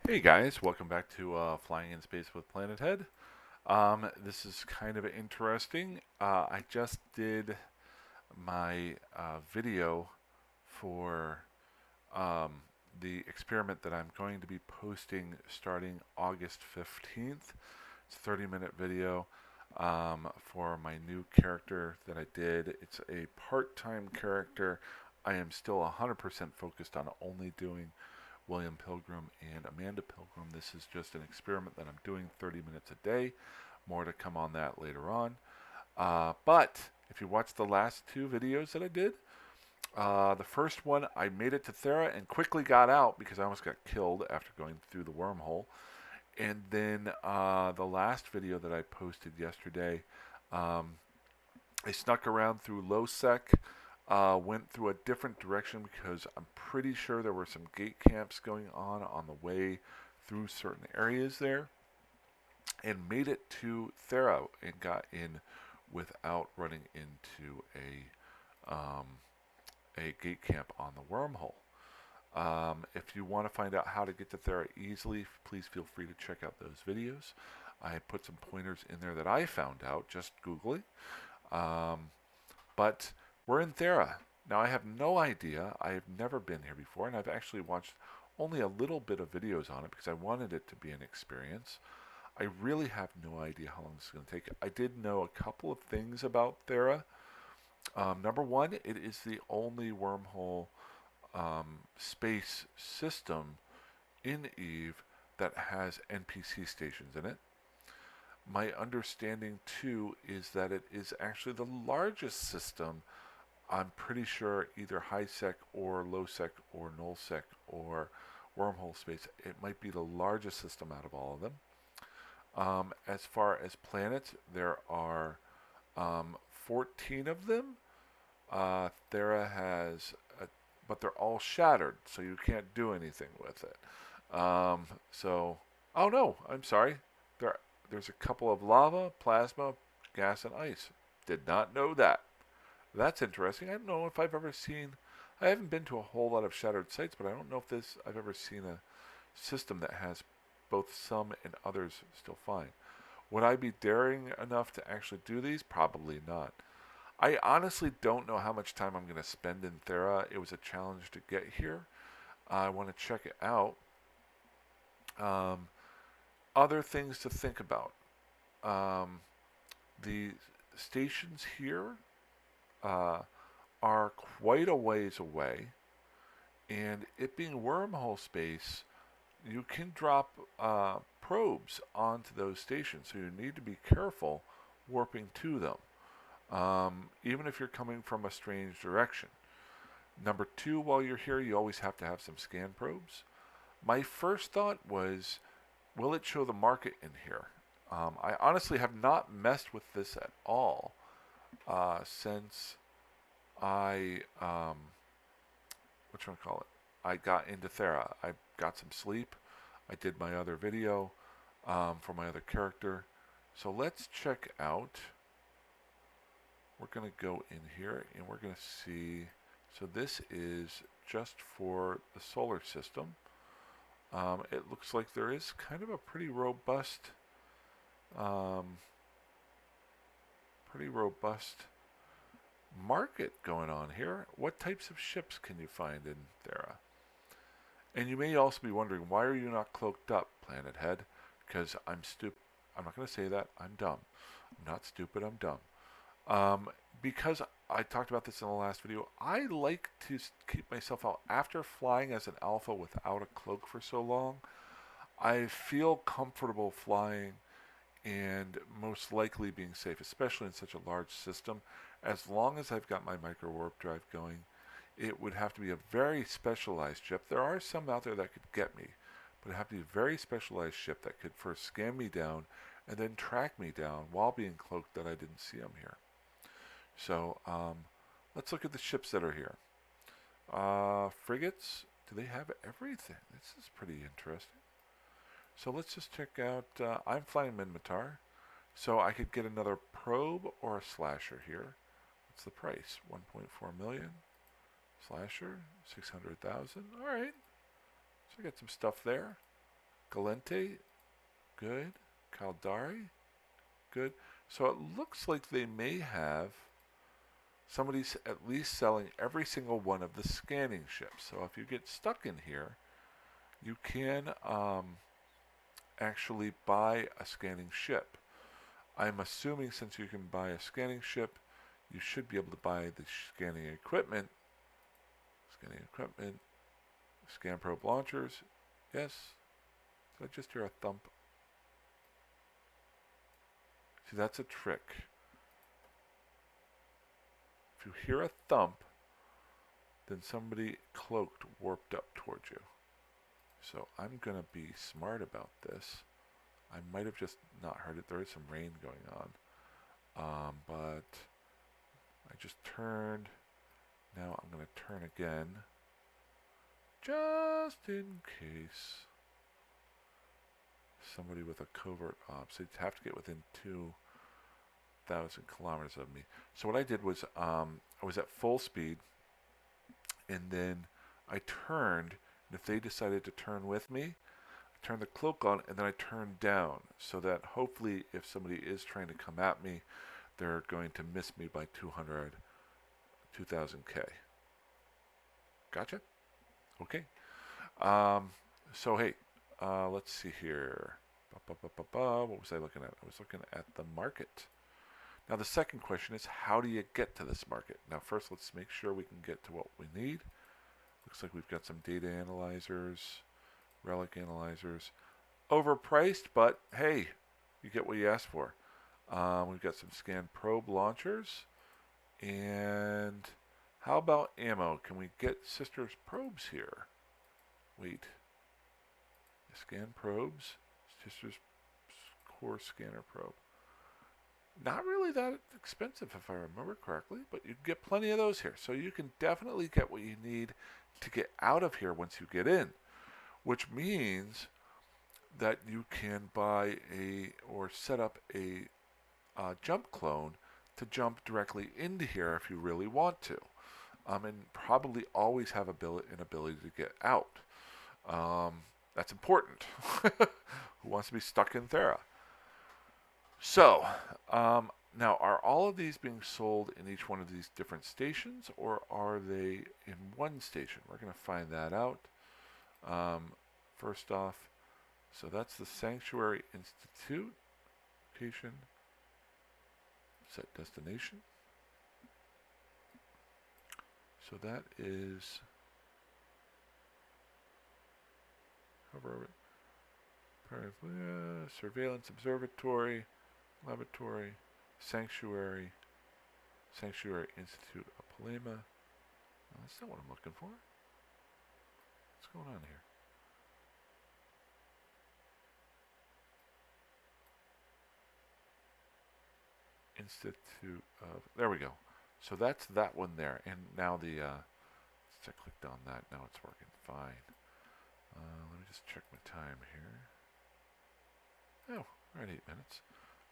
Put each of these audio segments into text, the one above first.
Hey guys, welcome back to Flying in Space with Planet Head. This is kind of interesting. I just did my video for um, the experiment that I'm going to be posting starting August 15th. It's a 30-minute video for my new character that I did. It's a part-time character. I am still 100% focused on only doing William Pilgrim and Amanda Pilgrim. This is just an experiment that I'm doing 30 minutes a day. More to come on that later on. But if you watch the last two videos that I did, the first one I made it to Thera and quickly got out because I almost got killed after going through the wormhole. And then the last video that I posted yesterday, um, I snuck around through low sec, went through a different direction because I'm pretty sure there were some gate camps going on the way through certain areas there, and made it to Thera and got in without running into a gate camp on the wormhole. If you want to find out how to get to Thera easily, please feel free to check out those videos. I put some pointers in there that I found out just Googling. Um, but we're in Thera. Now, I have no idea. I have never been here before, and I've actually watched only a little bit of videos on it because I wanted it to be an experience. I really have no idea how long this is going to take. I did know a couple of things about Thera. Number one, it is the only wormhole space system in Eve that has NPC stations in it. My understanding too is that it is actually the largest system. I'm pretty sure either high sec or low sec or null sec or wormhole space. It might be the largest system out of all of them. As far as planets, there are 14 of them. Thera has, but they're all shattered, so you can't do anything with it. So, oh no, I'm sorry. There's a couple of lava, plasma, gas, and ice. Did not know that. That's interesting. I don't know if I've ever seen. I haven't been to a whole lot of shattered sites, but I don't know if I've ever seen a system that has both some and others still fine. Would I be daring enough to actually do these? Probably not. I honestly don't know how much time I'm going to spend in Thera. It was a challenge to get here. I want to check it out. Um, Other things to think about. Um, the stations here uh, are quite a ways away, and it being wormhole space, you can drop probes onto those stations, so you need to be careful warping to them, even if you're coming from a strange direction. Number two, while you're here, you always have to have some scan probes. My first thought was, will it show the market in here? I honestly have not messed with this at all since I what should I call it? I got into Thera. I got some sleep. I did my other video for my other character. So let's check out. We're going to go in here and we're going to see. So this is just for the solar system. It looks like there is kind of a um, pretty robust market going on here. What types of ships can you find in Thera? And you may also be wondering, why are you not cloaked up, Planet Head? Because I'm stupid. I'm not going to say that. I'm dumb. I'm not stupid. I'm dumb. Um, because I talked about this in the last video, I like to keep myself out. After flying as an alpha without a cloak for so long, I feel comfortable flying and most likely being safe, especially in such a large system. As long as I've got my micro warp drive going, it would have to be a very specialized ship. There are some out there that could get me, but it'd have to be a very specialized ship that could first scan me down and then track me down while being cloaked that I didn't see them here. So let's look at the ships that are here. Frigates, do they have everything? This is pretty interesting. So let's just check out, I'm flying Minmatar, so I could get another probe or a slasher here. What's the price? 1.4 million. Slasher, 600,000. All right. So I got some stuff there. Galente, good. Caldari, good. So it looks like they may have somebody's at least selling every single one of the scanning ships. So if you get stuck in here, you can actually buy a scanning ship. I'm assuming since you can buy a scanning ship, you should be able to buy the scanning equipment. Scanning equipment. Scan probe launchers. Yes. Did I just hear a thump? See, that's a trick. If you hear a thump, then somebody cloaked warped up towards you. So I'm going to be smart about this. I might have just not heard it. There is some rain going on. But I just turned. Now I'm going to turn again. Just in case somebody with a covert op. So you'd have to get within 2,000 kilometers of me. So what I did was I was at full speed. And then I turned. And if they decided to turn with me, I turned the cloak on and then I turned down. So that hopefully if somebody is trying to come at me, they're going to miss me by 2,000 K. Gotcha? Okay. So hey, let's see here. What was I looking at? I was looking at the market. Now the second question is, how do you get to this market? Now first let's make sure we can get to what we need. Looks like we've got some data analyzers, relic analyzers. Overpriced, but hey, you get what you asked for. We've got some scan probe launchers. And how about ammo? Can we get sisters probes here? Wait. Scan probes. Sisters core scanner probe. Not really that expensive if I remember correctly, but you get plenty of those here. So you can definitely get what you need to get out of here once you get in, which means that you can buy or set up a jump clone to jump directly into here if you really want to, and probably always have an ability to get out. That's important. Who wants to be stuck in Thera? So, now are all of these being sold in each one of these different stations, or are they in one station? We're going to find that out. First off, so that's the Sanctuary Institute location. Set destination. So that is surveillance observatory, laboratory, sanctuary Institute of Palema. No, that's not what I'm looking for. What's going on here? Institute of, there we go. So that's that one there. And now the, I clicked on that, now it's working fine. Let me just check my time here. Oh, we're at 8 minutes.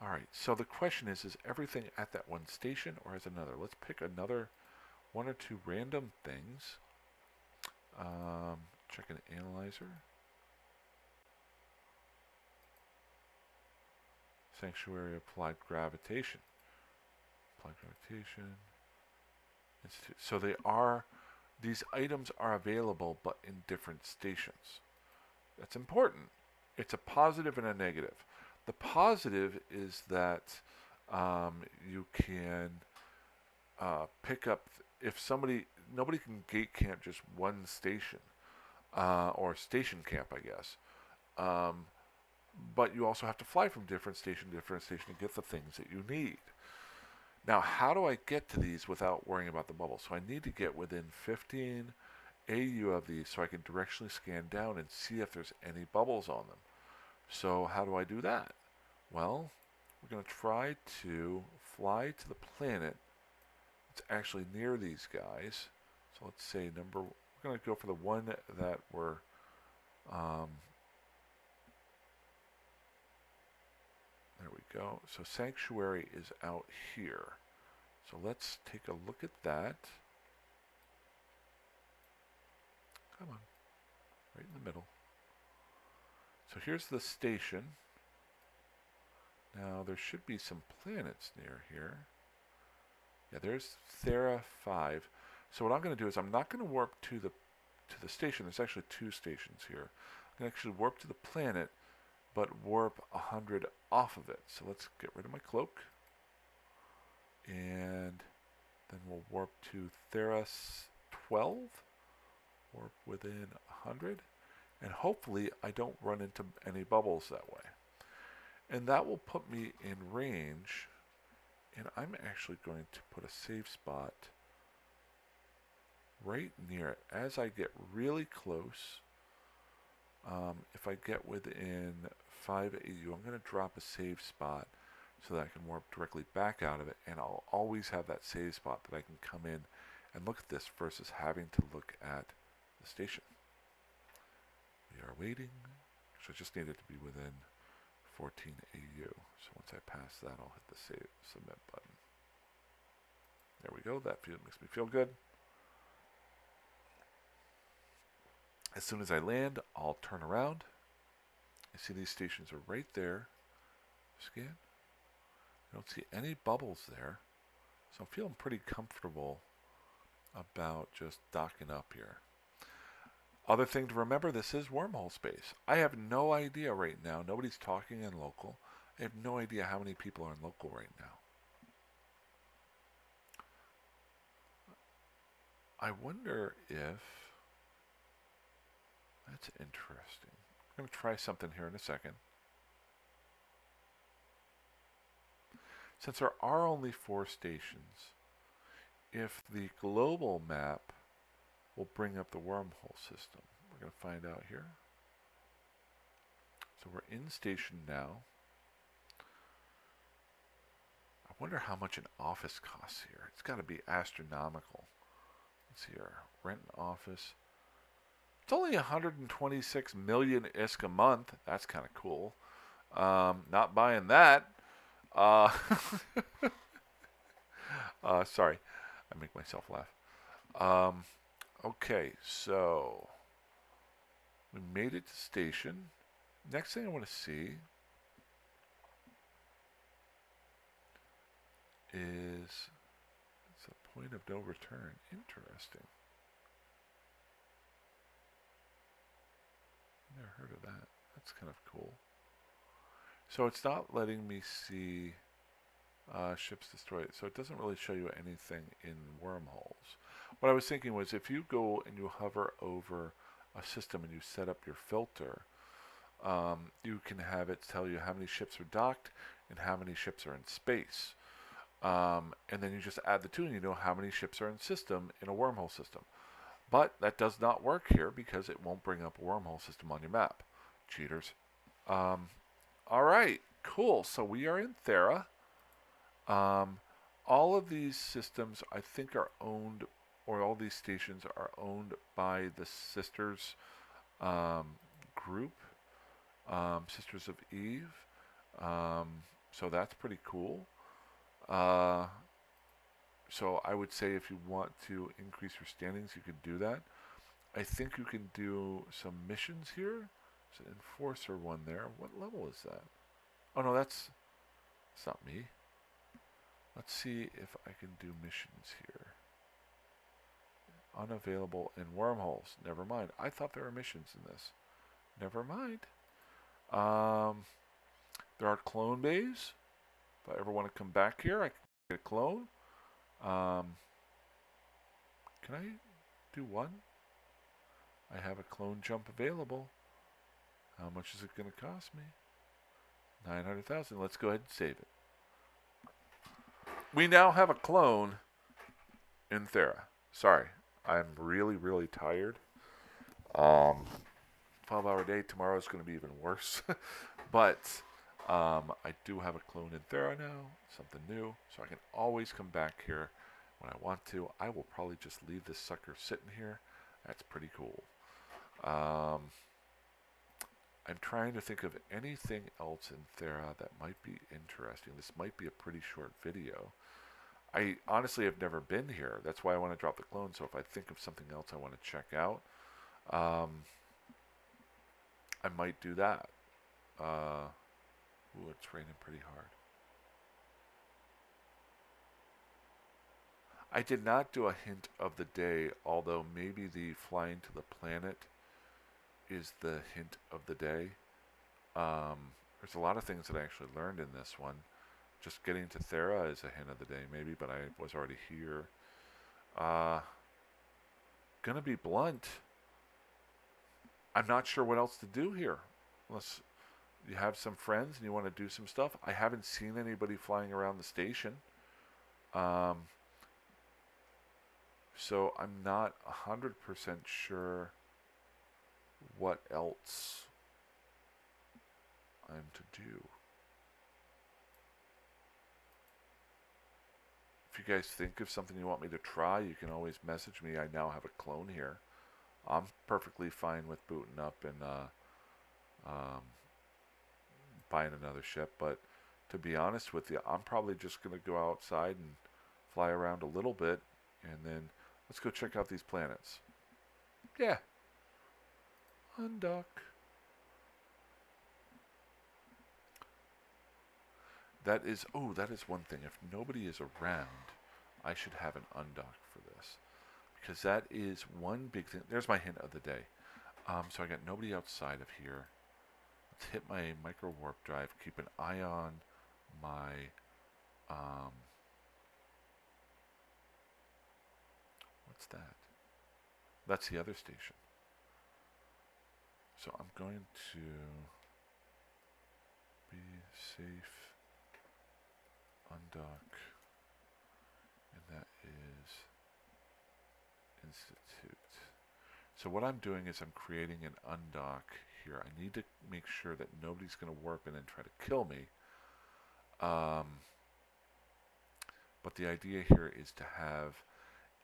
All right, so the question is everything at that one station or is another? Let's pick another one or two random things. Check an analyzer. Sanctuary Applied Gravitation. Applied Gravitation Institute. So these items are available but in different stations. That's important. It's a positive and a negative. The positive is that you can pick up, if nobody can gate camp just one station, or station camp, I guess. But you also have to fly from different station to different station to get the things that you need. Now, how do I get to these without worrying about the bubble? So I need to get within 15 AU of these so I can directionally scan down and see if there's any bubbles on them. So how do I do that? Well, we're going to try to fly to the planet that's actually near these guys. So let's say we're going to go for the one that we're there we go. So Sanctuary is out here. So let's take a look at that. Come on. Right in the middle. So here's the station. Now there should be some planets near here. Yeah, there's Thera 5. So what I'm going to do is I'm not going to warp to the station. There's actually 2 stations here. I'm going to actually warp to the planet, but warp 100 off of it. So let's get rid of my cloak. And then we'll warp to Thera 12. Warp within 100. And hopefully I don't run into any bubbles that way. And that will put me in range. And I'm actually going to put a save spot right near it. As I get really close, if I get within 5 AU, I'm going to drop a save spot so that I can warp directly back out of it. And I'll always have that save spot that I can come in and look at this versus having to look at the station. We are waiting. So I just need it to be within 14 AU. So once I pass that, I'll hit the save submit button. There we go. That makes me feel good. As soon as I land, I'll turn around. You see these stations are right there. Scan. I don't see any bubbles there. So I'm feeling pretty comfortable about just docking up here. Other thing to remember, this is wormhole space. I have no idea right now. Nobody's talking in local. I have no idea how many people are in local right now. I wonder if... That's interesting. I'm going to try something here in a second. Since there are only 4 stations, if the global map will bring up the wormhole system. We're going to find out here. So we're in station now. I wonder how much an office costs here. It's got to be astronomical. Let's see here. Rent an office. It's only 126 million ISK a month. That's kind of cool. Not buying that. Sorry. I make myself laugh. Okay, so we made it to station. Next thing I want to see is it's a point of no return. Interesting. Never heard of that. That's kind of cool. So it's not letting me see ships destroyed. So it doesn't really show you anything in wormholes. What I was thinking was if you go and you hover over a system and you set up your filter, you can have it tell you how many ships are docked and how many ships are in space. And then you just add the 2 and you know how many ships are in system in a wormhole system. But that does not work here because it won't bring up a wormhole system on your map. Cheaters. Alright, cool. So we are in Thera. All of these systems I think are owned, or all these stations are owned by the Sisters group. Sisters of Eve. So that's pretty cool. So I would say if you want to increase your standings, you can do that. I think you can do some missions here. There's an enforcer one there. What level is that? Oh no, that's not me. Let's see if I can do missions here. Unavailable in wormholes. Never mind. I thought there were missions in this. Never mind. There are clone bays. If I ever want to come back here, I can get a clone. Can I do one? I have a clone jump available. How much is it going to cost me? 900,000. Let's go ahead and save it. We now have a clone in Thera. Sorry, I'm really, really tired. 12-hour day. Tomorrow is going to be even worse. But I do have a clone in Thera now. Something new. So I can always come back here when I want to. I will probably just leave this sucker sitting here. That's pretty cool. I'm trying to think of anything else in Thera that might be interesting. This might be a pretty short video. I honestly have never been here. That's why I want to drop the clone. So if I think of something else I want to check out, I might do that. Ooh, it's raining pretty hard. I did not do a hint of the day, although maybe the flying to the planet is the hint of the day. Um, there's a lot of things that I actually learned in this one. Just getting to Thera is a hint of the day, maybe, but I was already here. Uh, gonna be blunt. I'm not sure what else to do here. Unless you have some friends and you want to do some stuff. I haven't seen anybody flying around the station. Um, so I'm not 100% sure what else I'm to do. If you guys think of something you want me to try, you can always message me. I now have a clone here. I'm perfectly fine with booting up and um, buying another ship, but to be honest with you, I'm probably just going to go outside and fly around a little bit, and then let's go check out these planets. Yeah, undock. That is one thing. If nobody is around, I should have an undock for this. Because that is one big thing. There's my hint of the day. So I got nobody outside of here. Let's hit my micro warp drive. Keep an eye on my what's that? That's the other station. So I'm going to be safe, undock, and that is Institute. So what I'm doing is I'm creating an undock here. I need to make sure that nobody's going to warp in and try to kill me. But the idea here is to have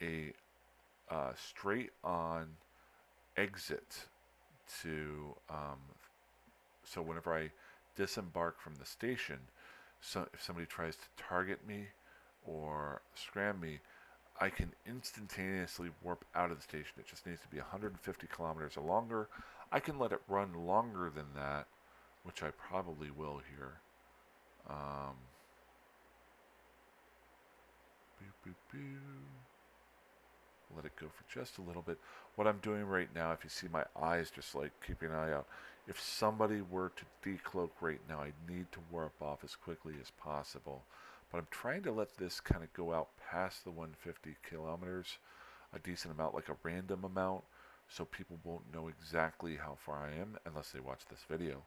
a straight on exit to so whenever I disembark from the station, so if somebody tries to target me or scram me, I can instantaneously warp out of the station. It just needs to be 150 kilometers or longer. I can let it run longer than that, which I probably will here. Boop, boop, boop. Let it go for just a little bit. What I'm doing right now, if you see my eyes just like keeping an eye out, if somebody were to decloak right now, I need to warp off as quickly as possible. But I'm trying to let this kind of go out past the 150 kilometers, a decent amount, like a random amount, so people won't know exactly how far I am unless they watch this video.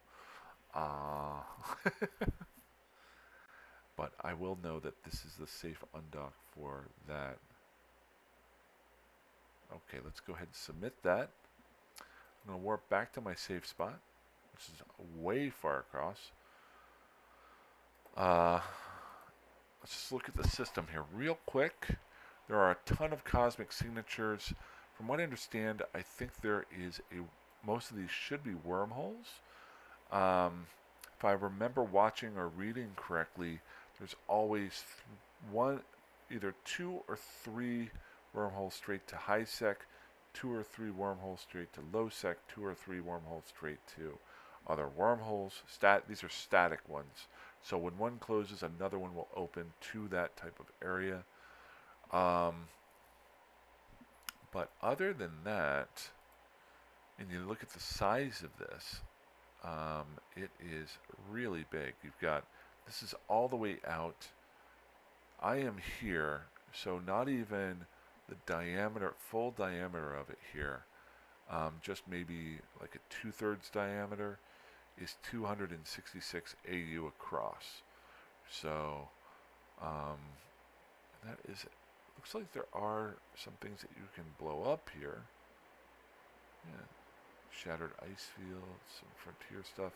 But I will know that this is the safe undock for that. Okay, let's go ahead and submit that. I'm going to warp back to my safe spot, which is way far across. Let's just look at the system here real quick. There are a ton of cosmic signatures. From what I understand, I think most of these should be wormholes. If I remember watching or reading correctly, there's always either 2 or 3 wormholes straight to high sec, 2 or 3 wormholes straight to low sec, 2 or 3 wormholes straight to other wormholes. These are static ones. So when one closes, another one will open to that type of area. But other than that, and you look at the size of this, it is really big. This is all the way out. I am here, so not even the full diameter of it here, just maybe like a 2/3 diameter, is 266 AU across. So that is, looks like there are some things that you can blow up here. Yeah, shattered ice field, some frontier stuff.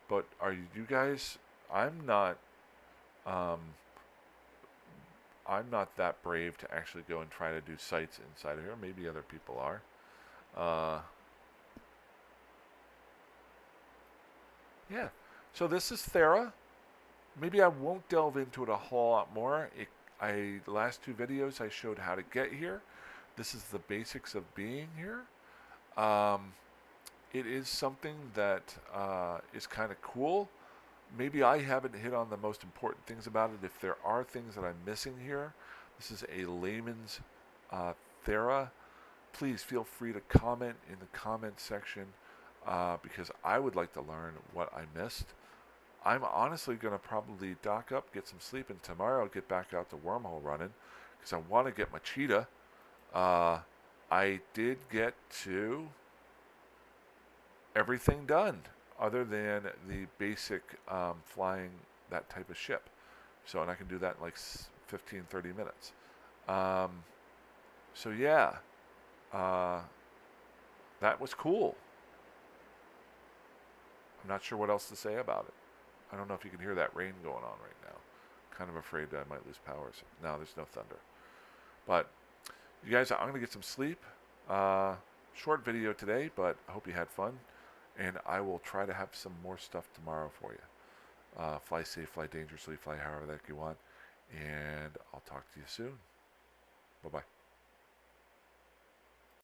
But are you guys? I'm not that brave to actually go and try to do sites inside of here. Maybe other people are. Yeah. So this is Thera. Maybe I won't delve into it a whole lot more. The last 2 videos I showed how to get here. This is the basics of being here. it is something that is kind of cool. Maybe I haven't hit on the most important things about it. If there are things that I'm missing here, this is a layman's Thera. Please feel free to comment in the comment section because I would like to learn what I missed. I'm honestly going to probably dock up, get some sleep, and tomorrow get back out to wormhole running because I want to get my cheetah. I did get to everything done other than the basic flying that type of ship. So, and I can do that in like 15, 30 minutes. Um, so, yeah, uh, that was cool. I'm not sure what else to say about it. I don't know if you can hear that rain going on right now. Kind of afraid that I might lose power. So, no, there's no thunder. But you guys, I'm going to get some sleep. Short video today, but I hope you had fun. And I will try to have some more stuff tomorrow for you. Fly safe, fly dangerously, fly however that you want. And I'll talk to you soon. Bye-bye.